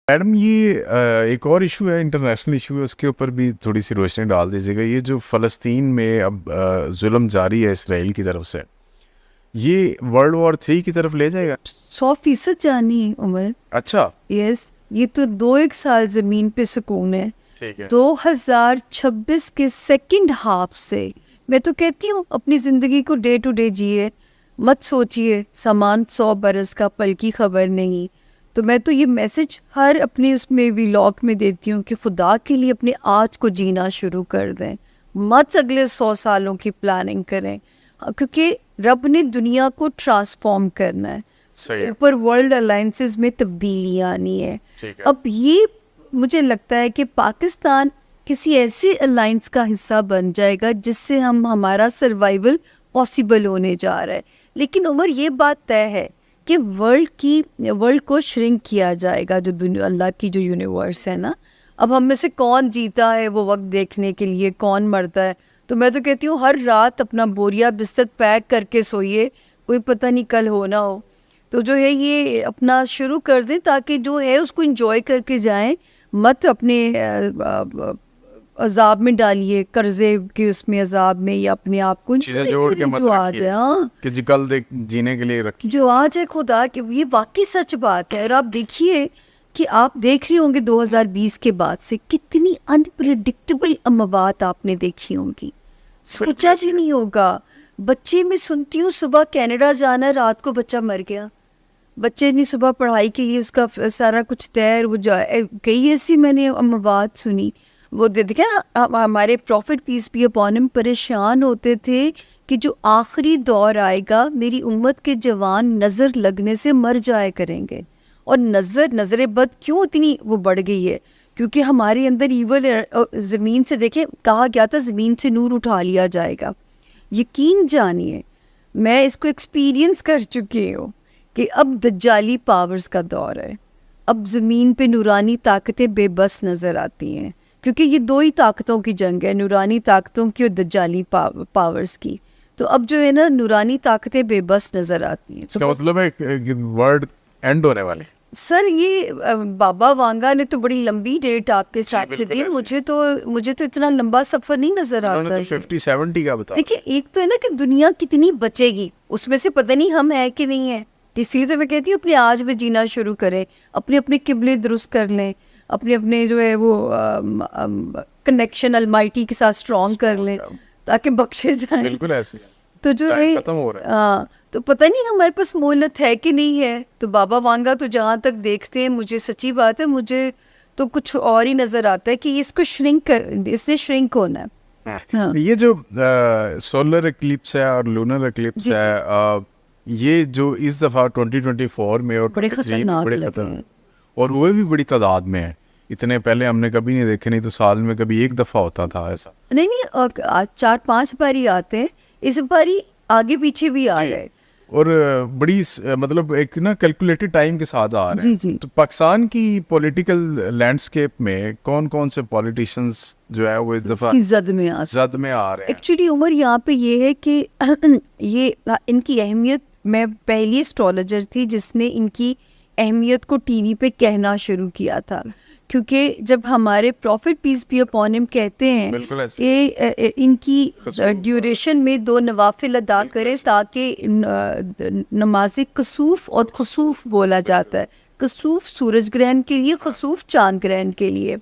Madam ये एक और इशू है, इंटरनेशनल इशू है, उसके ऊपर भी थोड़ी सी रोशनी डाल दीजिएगा। ये जो फ़लस्तीन में अब जुल्म जारी है इसराइल की तरफ से, ये वर्ल्ड वॉर 3 की तरफ ले जाएगा? 100% जानी है उमर। अच्छा, यस, ये तो 2-1 साल जमीन पे सुकून है। ठीक है। 2026 के सेकंड हाफ से मैं तो कहती हूँ अपनी जिंदगी को डे टू डे जिए, मत सोचिए सामान 100 बरस का, पल की खबर नहीं। तो मैं तो ये मैसेज हर अपने उसमें व्लॉग में देती हूँ कि खुदा के लिए अपने आज को जीना शुरू कर दें, मत अगले 100 सालों की प्लानिंग करें, क्योंकि रब ने दुनिया को ट्रांसफॉर्म करना है। सही है। ऊपर वर्ल्ड अलायंसेस में तब्दीलियाँ आनी है। ठीक है। अब ये मुझे लगता है कि पाकिस्तान किसी ऐसे अलायंस का हिस्सा बन जाएगा जिससे हमारा सर्वाइवल पॉसिबल होने जा रहा है। लेकिन उमर ये बात तय है कि वर्ल्ड को श्रिंक किया जाएगा, जो दुनिया अल्लाह की जो यूनिवर्स है ना। अब हम में से कौन जीता है वो वक्त देखने के लिए, कौन मरता है। तो मैं तो कहती हूँ हर रात अपना बोरिया बिस्तर पैक करके सोइए, कोई पता नहीं कल हो ना हो। तो जो है ये अपना शुरू कर दें ताकि जो है उसको एंजॉय करके जाएं, मत अपने अजाब में डालिए, कर्जे के उसमें अजाब में, या अपने आप को चीजें जोड़ के मत जो आ रखिए जाए। हाँ, कि जी कल देख जीने के लिए रखिए। जो आज है खुदा कि ये वाकई सच बात है। और आप देखिए कि आप देख रहे होंगे 2020 के बाद से कितनी अनप्रेडिक्टेबल अमवात आपने देखी होंगी, सोचा भी नहीं होगा। बच्चे में सुनती हूँ सुबह कनाडा जाना, रात को बच्चा मर गया। बच्चे ने सुबह पढ़ाई के लिए उसका सारा कुछ तैयार, वो कई ऐसी मैंने अमवात सुनी। वो देखे ना, हमारे Prophet peace be upon him परेशान होते थे कि जो आखिरी दौर आएगा मेरी उम्मत के जवान नज़र लगने से मर जाया करेंगे। और नज़र बद क्यों इतनी वो बढ़ गई है? क्योंकि हमारे अंदर ईवल ज़मीन से, देखें कहा गया था ज़मीन से नूर उठा लिया जाएगा। यकीन जानिए मैं इसको एक्सपीरियंस कर चुकी हूँ कि अब दज्जाली पावर्स का दौर है। अब ज़मीन पे नूरानी ताकतें बेबस नज़र आती हैं, क्योंकि ये दो ही ताकतों की जंग है, नूरानी ताकतों की और दज्जाली पावर्स की। तो अब जो है ना, नूरानी ताकतें बेबस नज़र आती हैं। इसका मतलब है वर्ल्ड एंड होने वाले। सर ये बाबा वांगा ने तो बड़ी लंबी डेट आपके साथ से दी, मुझे तो इतना लंबा सफ़र नहीं नज़र आता है। 50-70 का बता। देखिए, एक तो है ना कि दुनिया कितनी बचेगी, उसमें से पता नहीं हम है कि नहीं है। इसलिए तो मैं कहती हूँ अपने आज में जीना शुरू करें, अपने अपने किबले दुरुस्त कर लें, अपने अपने जो है वो कनेक्शन अलमाइटी के साथ स्ट्रॉन्ग कर लें ताकि बख्शे जाएं। बिल्कुल ऐसे तो जो है खत्म हो रहा है। तो पता नहीं हमारे पास मोहलत है कि नहीं है। तो बाबा वांगा तो जहाँ तक देखते हैं, मुझे सच्ची बात है, मुझे तो कुछ और ही नज़र आता है कि इसको इसने श्रिंक होना है। हाँ। ये जो सोलर इक्लिप्स है और लूनर इक्लिप्स है, ये जो इस दफ़ा 2024 में और बड़े खतरनाक लगे हैं, और वो भी बड़ी तादाद में है। इतने पहले हमने कभी नहीं देखे, नहीं तो साल में कभी एक दफ़ा होता था ऐसा। नहीं 4-5 बारी आते हैं, इस बारी आगे पीछे भी आ रहे, और बड़ी मतलब एक ना कैलकुलेटेड टाइम के साथ आ रहे हैं। जी। तो पाकिस्तान की पॉलिटिकल लैंडस्केप में कौन कौन से पॉलिटिशियंस जो है वो इस दफ़ा जद में आ रहे हैं? एक्चुअली उमर यहाँ पे ये है कि ये इनकी अहमियत, मैं पहली एस्ट्रोलॉजर थी जिसने इनकी अहमियत को टीवी पे कहना शुरू किया था। क्योंकि जब हमारे Prophet peace be upon him कहते हैं कि इनकी ड्यूरेशन में 2 नवाफिल अदा करें ताकि नमाज कसूफ और खसूफ बोला जाता है। कसूफ सूरज ग्रहण के लिए, खसूफ चांद ग्रहण के लिए।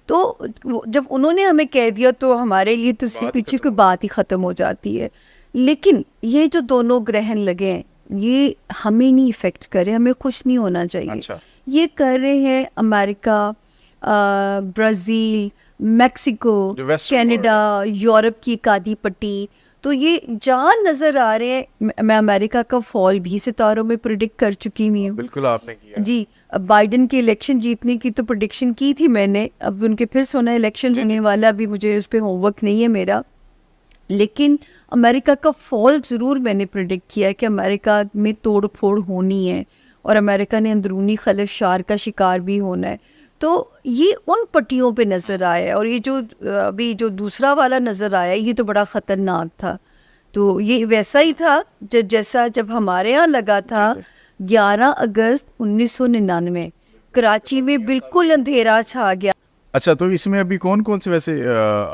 तो जब उन्होंने हमें कह दिया तो हमारे लिए तो इससे पीछे कोई बात ही ख़त्म हो जाती है। लेकिन ये जो दोनों ग्रहण लगे हैं ये हमें नहीं इफ़ेक्ट करे, हमें खुश नहीं होना चाहिए। अच्छा। ये कर रहे हैं America, Brazil, Mexico, Canada, Europe की कादी पट्टी। तो ये जहाँ नज़र आ रहे हैं, मैं अमेरिका का फॉल भी सितारों में प्रिडिक्ट कर चुकी हुई हूँ। बिल्कुल आपने किया जी। बाइडन के इलेक्शन जीतने की तो प्रिडिक्शन की थी मैंने, अब उनके फिर सोना इलेक्शन होने वाला, अभी मुझे उस पर होमवर्क नहीं है मेरा। लेकिन अमेरिका का फॉल ज़रूर मैंने प्रिडिक्ट किया है कि अमेरिका में तोड़ फोड़ होनी है और अमेरिका ने अंदरूनी खलफशार का शिकार भी होना है। तो ये उन पट्टियों पे नज़र आया है। और ये जो अभी जो दूसरा वाला नज़र आया ये तो बड़ा ख़तरनाक था। तो ये वैसा ही था जैसा जब हमारे यहाँ लगा था 11 अगस्त 1999 कराची में बिल्कुल अंधेरा छा गया। अच्छा, तो इसमें अभी कौन कौन से वैसे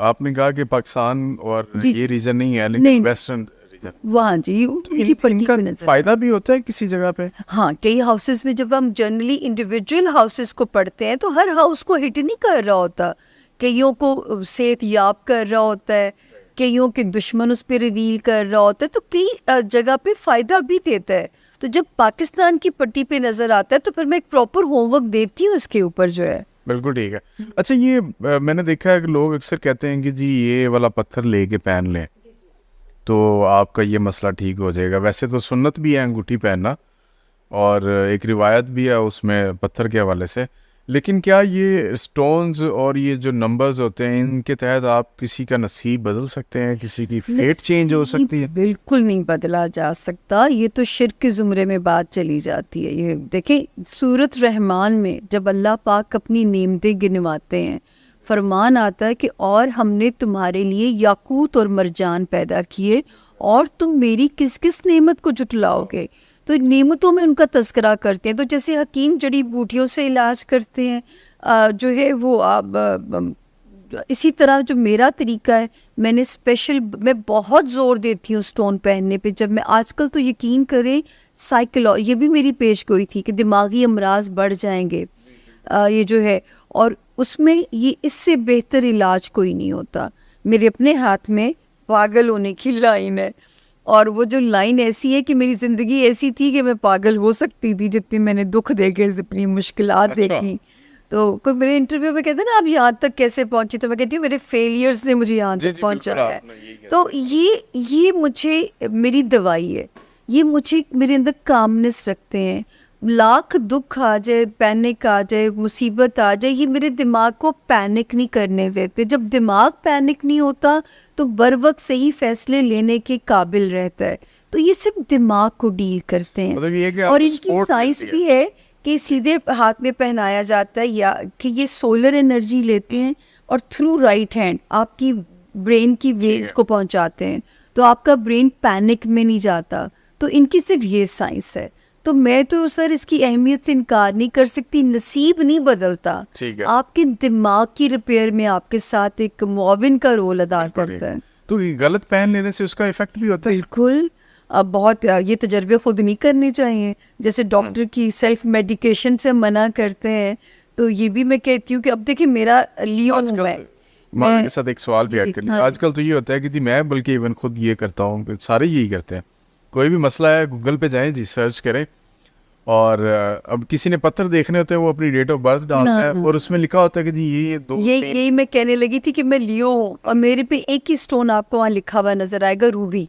आपने कहा कि पाकिस्तान और जी, ये रीजन नहीं है, नहीं, लेकिन वेस्टर्न रीजन, वहाँ जी उनकी पट्टी इनका पे नजर। फायदा भी होता है किसी जगह पे? हाँ, कई हाउसेस में जब हम जनरली इंडिविजुअल हाउसेस को पढ़ते हैं तो हर हाउस को हिट नहीं कर रहा होता, कईयों को सेहत याब कर रहा होता है, कईयों के दुश्मन उस पर रिवील कर रहा होता है, तो कई जगह पे फ़ायदा भी देता है। तो जब पाकिस्तान की पट्टी पे नज़र आता है तो फिर मैं एक प्रॉपर होमवर्क देती हूँ इसके ऊपर जो है। बिल्कुल ठीक है। अच्छा, ये मैंने देखा है कि लोग अक्सर कहते हैं कि जी ये वाला पत्थर लेके पहन लें तो आपका ये मसला ठीक हो जाएगा। वैसे तो सुन्नत भी है अंगूठी पहनना, और एक रिवायत भी है उसमें पत्थर के हवाले से, लेकिन क्या ये स्टोन्स और ये जो नंबर्स होते हैं इनके तहत आप किसी का नसीब बदल सकते हैं, किसी की फेट चेंज हो सकती है? बिल्कुल नहीं बदला जा सकता, ये तो शिर्क के ज़ुमरे में बात चली जाती है। ये देखें, सूरत रहमान में जब अल्लाह पाक अपनी नेमतें गिनवाते हैं, फरमान आता है कि और हमने तुम्हारे लिए याकूत और मरजान पैदा किए और तुम मेरी किस किस नेमत को जुटलाओगे। तो नेमतों में उनका तस्करा करते हैं। तो जैसे हकीम जड़ी बूटियों से इलाज करते हैं, जो है वो इसी तरह जो मेरा तरीका है, मैंने स्पेशल मैं बहुत ज़ोर देती हूँ स्टोन पहनने पे। जब मैं आजकल तो यकीन करें ये भी मेरी पेश गोई थी कि दिमागी अमराज बढ़ जाएंगे, ये जो है, और उसमें ये इससे बेहतर इलाज कोई नहीं होता। मेरे अपने हाथ में पागल होने की लाइन है, और वो जो लाइन ऐसी है कि मेरी ज़िंदगी ऐसी थी कि मैं पागल हो सकती थी, जितनी मैंने दुख देखे, अपनी मुश्किलात देखी। तो कोई मेरे इंटरव्यू में कहते हैं ना आप यहाँ तक कैसे पहुँची, तो मैं कहती हूँ मेरे फेलियर्स ने मुझे यहाँ तक पहुँचाया है। तो ये मुझे मेरी दवाई है, ये मुझे मेरे अंदर कामनेस रखते हैं। लाख दुख आ जाए, पैनिक आ जाए, मुसीबत आ जाए, ये मेरे दिमाग को पैनिक नहीं करने देते। जब दिमाग पैनिक नहीं होता तो बर वक्त सही फैसले लेने के काबिल रहता है। तो ये सिर्फ दिमाग को डील करते हैं। मतलब ये कि और इनकी साइंस भी है कि सीधे हाथ में पहनाया जाता है, या कि ये सोलर एनर्जी लेते हैं और थ्रू राइट हैंड आपकी ब्रेन की वेव्स को पहुंचाते हैं, तो आपका ब्रेन पैनिक में नहीं जाता। तो इनकी सिर्फ ये साइंस है। तो मैं तो सर इसकी अहमियत से इनकार नहीं कर सकती। नसीब नहीं बदलता, आपके दिमाग की रिपेयर में आपके साथ एक मुआविन का रोल अदा करता है। तो ये गलत पहन लेने से उसका इफेक्ट भी होता है? बिल्कुल। अब बहुत ये तजर्बे खुद नहीं करने चाहिए। जैसे डॉक्टर की सेल्फ मेडिकेशन से मना करते हैं, तो ये भी मैं कहती हूँ कि अब देखिए मेरा लियो हूँ मैं के साथ एक सवाल भी ऐड कर लिया। आजकल तो ये होता है कि जी मैं बल्कि इवन खुद ये करता हूँ, सारे यही करते हैं, कोई भी मसला है गूगल पे जाएं जी, सर्च करें, और अब किसी ने पत्थर देखने होते हैं वो अपनी डेट ऑफ बर्थ डालता है और उसमें लिखा होता है कि जी ये दो यही मैं कहने लगी थी कि मैं लियो हूँ, और मेरे पे एक ही स्टोन आपको वहाँ लिखा हुआ नजर आएगा, रूबी।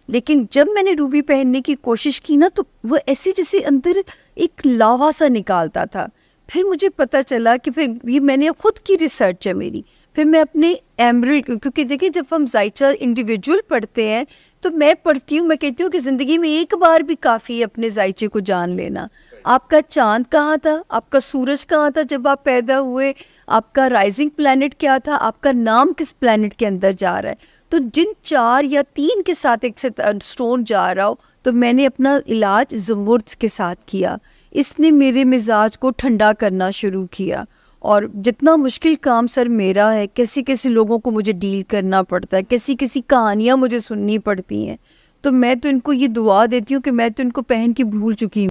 लेकिन जब मैंने रूबी पहनने की कोशिश की ना, तो वो ऐसे जैसे अंदर एक लावा सा निकालता था। फिर मुझे पता चला कि फिर ये मैंने खुद की रिसर्च है मेरी, फिर मैं अपने एमरल्ड, क्योंकि देखिए जब हम जायचा इंडिविजुअल पढ़ते हैं तो मैं पढ़ती हूँ, मैं कहती हूँ कि ज़िंदगी में एक बार भी काफ़ी है अपने जायचे को जान लेना। आपका चांद कहाँ था, आपका सूरज कहाँ था जब आप पैदा हुए, आपका राइजिंग प्लैनेट क्या था, आपका नाम किस प्लैनेट के अंदर जा रहा है। तो जिन 4 या 3 के साथ एक से स्टोन जा रहा हो, तो मैंने अपना इलाज ज़मुर्द के साथ किया। इसने मेरे मिजाज को ठंडा करना शुरू किया। और जितना मुश्किल काम सर मेरा है, कैसे कैसे लोगों को मुझे डील करना पड़ता है, कैसी कैसी कहानियाँ मुझे सुननी पड़ती हैं, तो मैं तो इनको ये दुआ देती हूँ कि मैं तो इनको पहन के भूल चुकी हूँ।